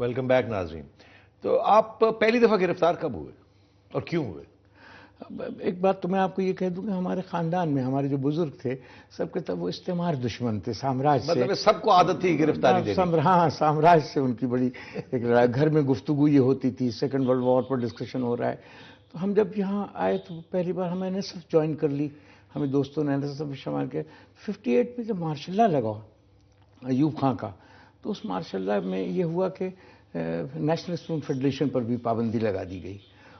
Welcome back ناظرین. تو آپ پہلی دفعہ گرفتار کب ہوئے اور کیوں ہوئے؟ ایک بات تو میں آپ کو یہ کہہ دوں کہ ہمارے خاندان میں ہمارے جو بزرگ تھے سب کے تب وہ استعمار دشمن تھے سامراج سے. مطلب سب کو عادت تھی گرفتاری دینے. ہاں سامراج سے ان کی بڑی ایک لڑائی. گھر میں گفتگو یہ ہوتی تھی، سیکنڈ ورلڈ وار پر ڈسکشن ہو رہا ہے. تو ہم جب یہاں آئے تو پہلی بار ہم NSF جوائن کر لی. ہمیں دوستوں نے NSF میں شامل کیا. 58 میں جب مارشل لا لگا ایوب خان کا، تو اس مارشل لا میں یہ ہوا کہ نیشنل اسٹوڈنٹ فیڈریشن پر بھی پابندی لگا دی گئی.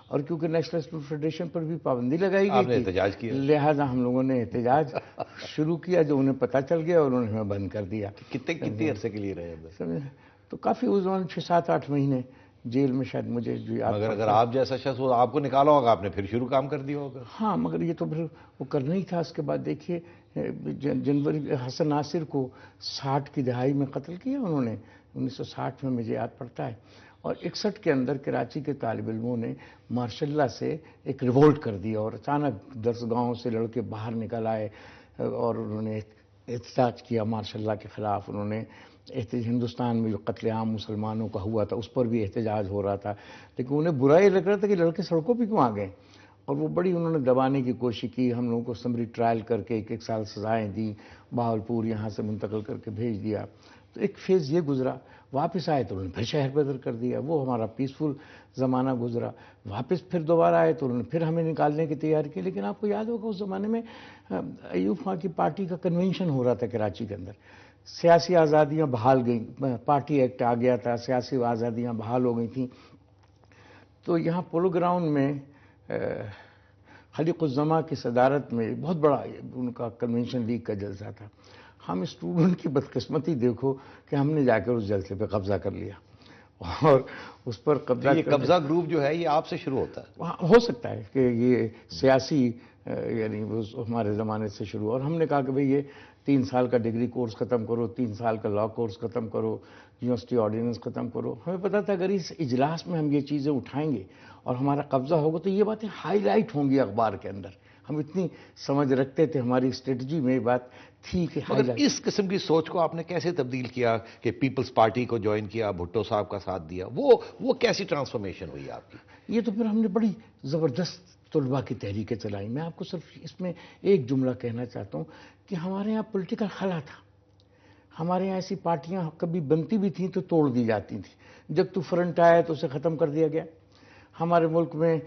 اور کیونکہ نیشنل اسٹوڈنٹ فیڈریشن پر بھی پابندی لگائی آپ نے گئی احتجاج کیا، لہٰذا ہم لوگوں نے احتجاج شروع کیا. جو انہیں پتہ چل گیا اور انہوں نے ہمیں بند کر دیا. کتنے عرصے کے لیے رہے؟ تو کافی اس زمان 6-7-8 مہینے جیل میں شاید مجھے جو یاد. مگر اگر آپ جیسا شخص ہو آپ کو نکالا ہوگا، آپ نے پھر شروع کام کر دیا ہوگا. ہاں مگر یہ تو پھر وہ کرنا ہی تھا. اس کے بعد دیکھیے جنوری حسن ناصر کو 60 کی دہائی میں قتل کیا انہوں نے. 1960 میں مجھے یاد پڑتا ہے. اور 61 کے اندر کراچی کے طالب علموں نے ماشاء اللہ سے ایک ریوولٹ کر دیا اور اچانک درسگاہوں سے لڑکے باہر نکل آئے اور انہوں نے احتجاج کیا ماشاء اللہ کے خلاف. انہوں نے ہندوستان میں جو قتل عام مسلمانوں کا ہوا تھا اس پر بھی احتجاج ہو رہا تھا، لیکن انہیں برا یہ لگ رہا تھا کہ لڑکے سڑکوں پہ کیوں آ گئے. اور وہ بڑی انہوں نے دبانے کی کوشش کی. ہم لوگوں کو سمری ٹرائل کر کے 1 سال سزائیں دی، بہاولپور یہاں سے منتقل کر کے بھیج دیا. تو ایک فیز یہ گزرا. واپس آئے تو انہوں نے پھر شہر بدر کر دیا. وہ ہمارا پیسفل زمانہ گزرا. واپس پھر دوبارہ آئے تو انہوں نے پھر ہمیں نکالنے کی تیاری کی. لیکن آپ کو یاد ہوگا اس زمانے میں ایوب خان کی پارٹی کا کنونشن ہو رہا تھا کراچی کے اندر. سیاسی آزادیاں بحال گئیں، پارٹی ایکٹ آ گیا تھا، سیاسی آزادیاں بحال ہو گئی تھیں. تو یہاں پولو گراؤنڈ میں خلیق الزماں کی صدارت میں بہت بڑا ان کا کنونشن لیگ کا جلسہ تھا. ہم اسٹوڈنٹ کی بدقسمتی دیکھو کہ ہم نے جا کر اس جلسے پہ قبضہ کر لیا اور اس پر قبضہ. یہ قبضہ گروپ جو ہے یہ آپ سے شروع ہوتا ہے؟ ہو سکتا ہے کہ یہ سیاسی یعنی ہمارے زمانے سے شروع. اور ہم نے کہا کہ بھئی یہ 3 سال کا ڈگری کورس ختم کرو، 3 سال کا لا کورس ختم کرو، یونیورسٹی آرڈیننس ختم کرو. ہمیں پتا تھا اگر اس اجلاس میں ہم یہ چیزیں اٹھائیں گے اور ہمارا قبضہ ہوگا تو یہ باتیں ہائی لائٹ ہوں گی اخبار کے اندر. ہم اتنی سمجھ رکھتے تھے، ہماری اسٹریٹجی میں یہ بات تھی کہ مگر اس قسم کی سوچ کو آپ نے کیسے تبدیل کیا کہ پیپلز پارٹی کو جوائن کیا، بھٹو صاحب کا ساتھ دیا؟ وہ کیسی ٹرانسفارمیشن ہوئی آپ کی؟ یہ تو پھر ہم نے بڑی زبردست طلباء کی تحریکیں چلائیں. میں آپ کو صرف اس میں ایک جملہ کہنا چاہتا ہوں کہ ہمارے یہاں پولیٹیکل خلا تھا. ہمارے یہاں ایسی پارٹیاں کبھی بنتی بھی تھیں تو توڑ دی جاتی تھیں. جب تو فرنٹ آیا تو اسے ختم کر دیا گیا. ہمارے ملک میں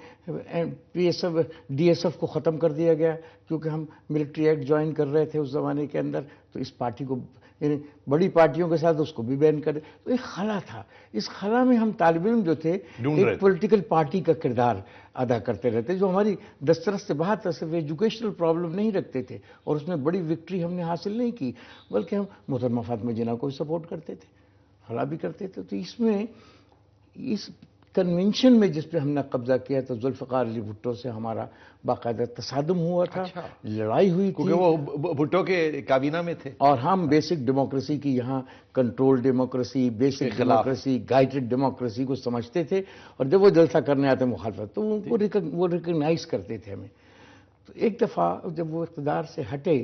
DSF کو ختم کر دیا گیا کیونکہ ہم ملٹری ایکٹ جوائن کر رہے تھے اس زمانے کے اندر. تو اس پارٹی کو یعنی بڑی پارٹیوں کے ساتھ اس کو بھی بین کر دیا. تو ایک خلا تھا. اس خلا میں ہم طالب علم جو تھے ایک پولیٹیکل پارٹی کا کردار ادا کرتے رہتے جو ہماری دسترس سے باہر تھا. صرف ایجوکیشنل پرابلم نہیں رکھتے تھے اور اس میں بڑی وکٹری ہم نے حاصل نہیں کی، بلکہ ہم محترمہ فاطمہ جناح کو سپورٹ کرتے تھے، خلا بھی کرتے تھے. تو اس میں اس کنونشن میں جس پہ ہم نے قبضہ کیا تو ذوالفقار علی بھٹو سے ہمارا باقاعدہ تصادم ہوا تھا. لڑائی ہوئی تھی کیونکہ وہ بھٹو کے کابینہ میں تھے اور ہم بیسک ڈیموکریسی کی یہاں control democracy, basic democracy, guided democracy کو سمجھتے تھے. اور جب وہ جلسہ کرنے آتے مخالفت تو وہ ریکگنائز کرتے تھے ہمیں. تو ایک دفعہ جب وہ اقتدار سے ہٹے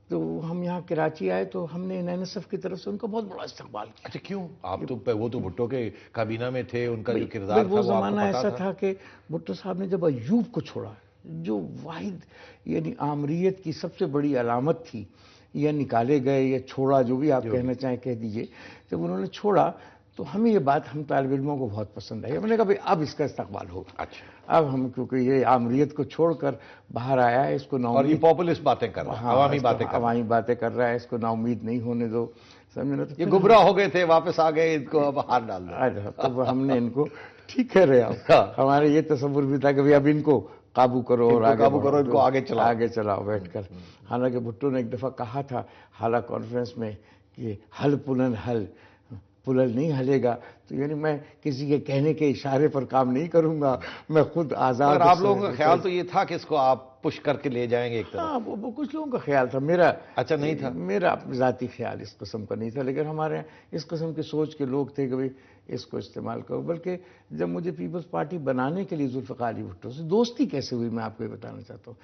تو ہم یہاں کراچی آئے تو ہم نے NSF کی طرف سے ان کا بہت بڑا استقبال کیا. اچھا کیوں؟ آپ تو وہ تو بھٹو کے کابینہ میں تھے، ان کا جو کردار تھا وہ زمانہ ایسا تھا کہ بھٹو صاحب نے جب ایوب کو چھوڑا جو واحد یعنی آمریت کی سب سے بڑی علامت تھی، یا نکالے گئے یا چھوڑا جو بھی آپ کہنا چاہیں کہہ دیجئے، جب انہوں نے چھوڑا تو ہمیں یہ بات ہم طالب علموں کو بہت پسند آئی. ہم نے کہا بھئی اب اس کا استقبال ہوگا. اچھا اب ہم کیونکہ یہ آمریت کو چھوڑ کر باہر آیا ہے، اس کو اور یہ پاپولسٹ باتیں کر رہا ہے، عوامی باتیں کر رہا ہے، اس کو نا امید نہیں ہونے دو. سمجھنا تو یہ گمراہ ہو گئے تھے، واپس آ گئے، ان کو باہر ڈال دو. تو ہم نے ان کو ٹھیک کہہ رہے ہیں. ہمارے یہ تصور بھی تھا کہ اب ان کو قابو کرو اور ان کو آگے چلاؤ بیٹھ کر. حالانکہ بھٹو نے ایک دفعہ کہا تھا حالہ کانفرنس میں کہ حل پلن حل، پلل نہیں ہلے گا. تو یعنی میں کسی کے کہنے کے اشارے پر کام نہیں کروں گا، میں خود آزاد. آپ لوگوں کا خیال تو یہ تھا کہ اس کو آپ پش کر کے لے جائیں گے ایک طرح؟ ہاں وہ کچھ لوگوں کا خیال تھا. میرا اچھا نہیں تھا، میرا ذاتی خیال اس قسم کا نہیں تھا. لیکن ہمارے اس قسم کی سوچ کے لوگ تھے کہ بھئی اس کو استعمال کرو. بلکہ جب مجھے پیپلز پارٹی بنانے کے لیے ذوالفقار علی بھٹو سے دوستی کیسے ہوئی میں آپ کو یہ بتانا چاہتا ہوں.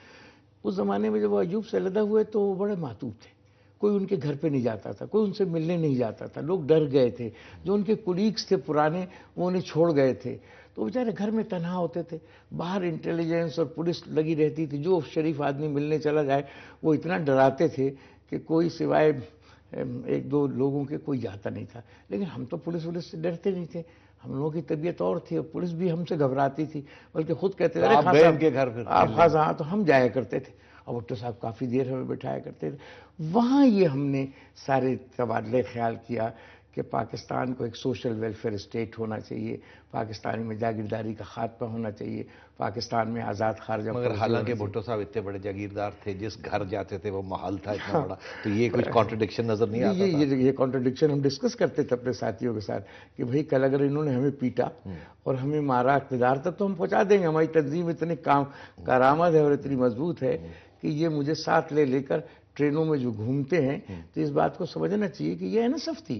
اس زمانے میں جب وہ ایوب سے علیحدہ ہوئے تو وہ بڑے محتوب تھے. کوئی ان کے گھر پہ نہیں جاتا تھا، کوئی ان سے ملنے نہیں جاتا تھا، لوگ ڈر گئے تھے، جو ان کے کولیگس تھے پرانے وہ انہیں چھوڑ گئے تھے، تو بیچارے گھر میں تنہا ہوتے تھے، باہر انٹیلیجنس اور پولیس لگی رہتی تھی، جو شریف آدمی ملنے چلا جائے وہ اتنا ڈراتے تھے کہ کوئی سوائے ایک دو لوگوں کے کوئی جاتا نہیں تھا۔ لیکن ہم تو پولیس سے ڈرتے نہیں تھے، ہم لوگوں کی طبیعت اور تھی اور پولیس بھی ہم سے گھبراتی تھی، بلکہ خود کہتے تھے آپ گئے ان کے گھر پھر آپ خاص، ہاں تو ہم جایا کرتے تھے اور بھٹو صاحب کافی دیر ہمیں بٹھایا کرتے تھے۔ وہاں یہ ہم نے سارے تبادلے خیال کیا کہ پاکستان کو ایک سوشل ویلفیئر اسٹیٹ ہونا چاہیے، پاکستان میں جاگیرداری کا خاتمہ ہونا چاہیے، پاکستان میں آزاد خارجہ مگر حالانکہ بھٹو صاحب اتنے بڑے جاگیردار تھے، جس گھر جاتے تھے وہ محل تھا اتنا بڑا، تو یہ کچھ کانٹرڈکشن نظر نہیں آتا تھا؟ یہ کانٹرڈکشن ہم ڈسکس کرتے تھے اپنے ساتھیوں کے ساتھ کہ بھئی کل اگر انہوں نے ہمیں پیٹا اور ہمیں مارا اقتدار تک تو ہم پہنچا دیں گے، ہماری تنظیم اتنی کارآمد ہے اور اتنی مضبوط ہے کہ یہ مجھے ساتھ لے کر ٹرینوں میں جو گھومتے ہیں، تو اس بات کو سمجھنا چاہیے کہ یہ NSF تھی۔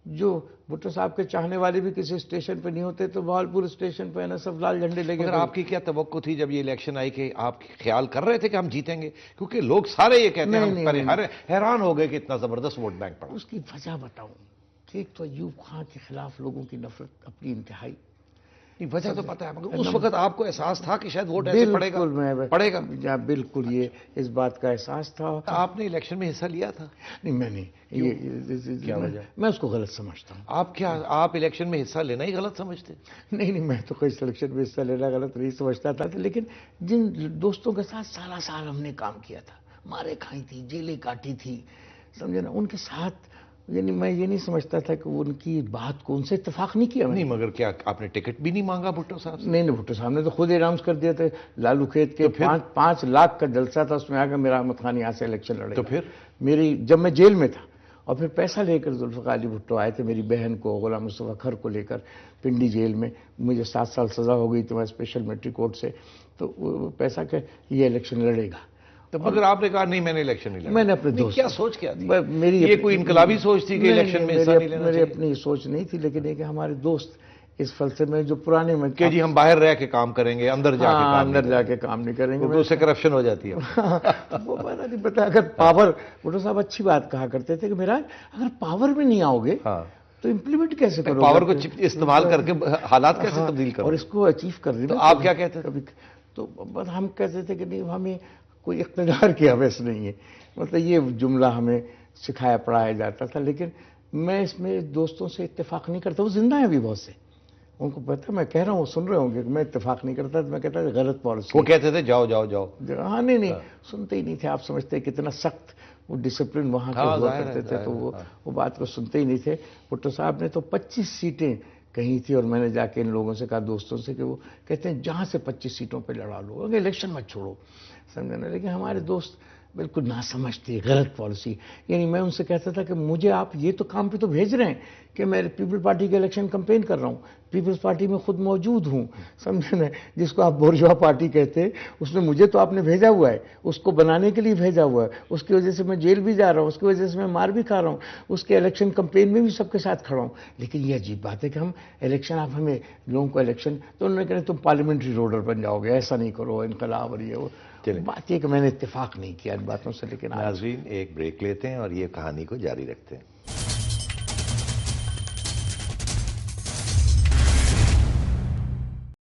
جو بھٹو صاحب کے چاہنے والے بھی کسی اسٹیشن پہ نہیں ہوتے تو بہاولپور اسٹیشن پہ NSF لال جھنڈے لگے۔ مگر آپ کی کیا توقع تھی جب یہ الیکشن آئی کہ آپ خیال کر رہے تھے کہ ہم جیتیں گے؟ کیونکہ لوگ سارے یہ کہتے ہیں، ہم حیران ہو گئے کہ اتنا زبردست ووٹ بینک پڑا۔ اس کی وجہ بتاؤں، ایک تو ایوب خان کے خلاف لوگوں کی نفرت اپنی انتہائی، وجہ تو پتہ ہے، مگر اس وقت آپ کو احساس تھا کہ شاید ووٹ ایسے پڑے گا؟ بالکل یہ اس بات کا احساس تھا۔ آپ نے الیکشن میں حصہ لیا تھا؟ نہیں میں نے، میں اس کو غلط سمجھتا ہوں۔ آپ الیکشن میں حصہ لینا ہی غلط سمجھتے؟ نہیں میں تو کوئی الیکشن میں حصہ لینا غلط نہیں سمجھتا تھا، لیکن جن دوستوں کے ساتھ سال ہم نے کام کیا تھا، مارے کھائی تھی، جیلیں کاٹی تھی، سمجھے نا، ان کے ساتھ یعنی میں یہ نہیں سمجھتا تھا کہ ان کی بات کو ان سے اتفاق نہیں کیا۔ نہیں مگر کیا آپ نے ٹکٹ بھی نہیں مانگا بھٹو صاحب سے؟ نہیں بھٹو صاحب نے تو خود اناؤنس کر دیا تھا، لالو کھیت کے 5 لاکھ کا جلسہ تھا، اس میں آ کر میرا احمد خان یہاں سے الیکشن لڑے۔ تو پھر جب میں جیل میں تھا اور پھر پیسہ لے کر ذوالفقار علی بھٹو آئے تھے، میری بہن کو، غلام مصطفیٰ کھر کو لے کر پنڈی جیل میں، مجھے 7 سال سزا ہو گئی تھی میں اسپیشل میٹرک کورٹ سے، تو پیسہ کہ یہ الیکشن لڑے گا۔ تو مگر آپ نے کہا نہیں میں نے الیکشن نہیں لڑا؟ میں نے اپنے دوست، کیا سوچ کیا تھی؟ میری یہ کوئی انقلابی سوچ تھی کہ الیکشن میں حصہ نہیں لینا میری چاہیے؟ اپنی سوچ نہیں تھی، لیکن یہ کہ ہمارے دوست اس فلسفے میں جو پرانے میں کہ جی ہم باہر رہ کے کام کریں گے، اندر جا کے کام نہیں کریں گے، اس سے کرپشن ہو جاتی ہے۔ وہ پتا نہیں پتا، اگر پاور، بھٹو صاحب اچھی بات کہا کرتے تھے کہ میرا اگر پاور میں نہیں آؤ گے تو امپلیمنٹ کیسے کرو گے؟ پاور کو استعمال کر کے حالات کیسے تبدیل کرو؟ اور اس کو اچیو کرنے تو آپ کیا کہتے تھے؟ تو ہم کہتے تھے کہ نہیں ہمیں کوئی اقتدار کی حوث نہیں ہے، مطلب یہ جملہ ہمیں سکھایا پڑھایا جاتا تھا، لیکن میں اس میں دوستوں سے اتفاق نہیں کرتا، وہ زندہ ہیں بھی بہت سے، ان کو پتہ میں کہہ رہا ہوں، وہ سن رہے ہوں گے کہ میں اتفاق نہیں کرتا، میں کہتا تھا غلط پالیسی۔ وہ کہتے تھے جاؤ جاؤ جاؤ۔ ہاں نہیں سنتے ہی نہیں تھے، آپ سمجھتے کتنا سخت وہ ڈسپلن وہاں کے ہوا کرتے تھے، تو وہ بات کو سنتے ہی نہیں تھے۔ بھٹو صاحب نے تو 25 سیٹیں کہیں تھی، اور میں نے جا کے ان لوگوں سے کہا، دوستوں سے، کہ وہ کہتے ہیں جہاں سے 25 سیٹوں پہ لڑا لو، الیکشن مت چھوڑو، سمجھے نا۔ لیکن ہمارے دوست بالکل نہ سمجھتے، غلط پالیسی، یعنی میں ان سے کہتا تھا کہ مجھے آپ یہ تو کام پہ تو بھیج رہے ہیں کہ میں پیپل پارٹی کے الیکشن کمپین کر رہا ہوں، پیپلز پارٹی میں خود موجود ہوں، سمجھے نا، جس کو آپ بورژوا پارٹی کہتے ہیں، اس میں مجھے تو آپ نے بھیجا ہوا ہے، اس کو بنانے کے لیے بھیجا ہوا ہے، اس کی وجہ سے میں جیل بھی جا رہا ہوں، اس کی وجہ سے میں مار بھی کھا رہا ہوں، اس کے الیکشن کمپین میں بھی سب کے ساتھ کھڑا ہوں، لیکن یہ عجیب بات ہے کہ ہم الیکشن، آپ ہمیں لوگوں کو الیکشن، تو انہوں نے کہا تم پارلیمنٹری روڈر بن جاؤ گے، ایسا نہیں کرو، انقلاب اور یہ وہ بات، یہ کہ میں نے اتفاق نہیں کیا ان باتوں سے۔ لیکن ناظرین ایک بریک لیتے ہیں اور یہ کہانی کو جاری رکھتے ہیں۔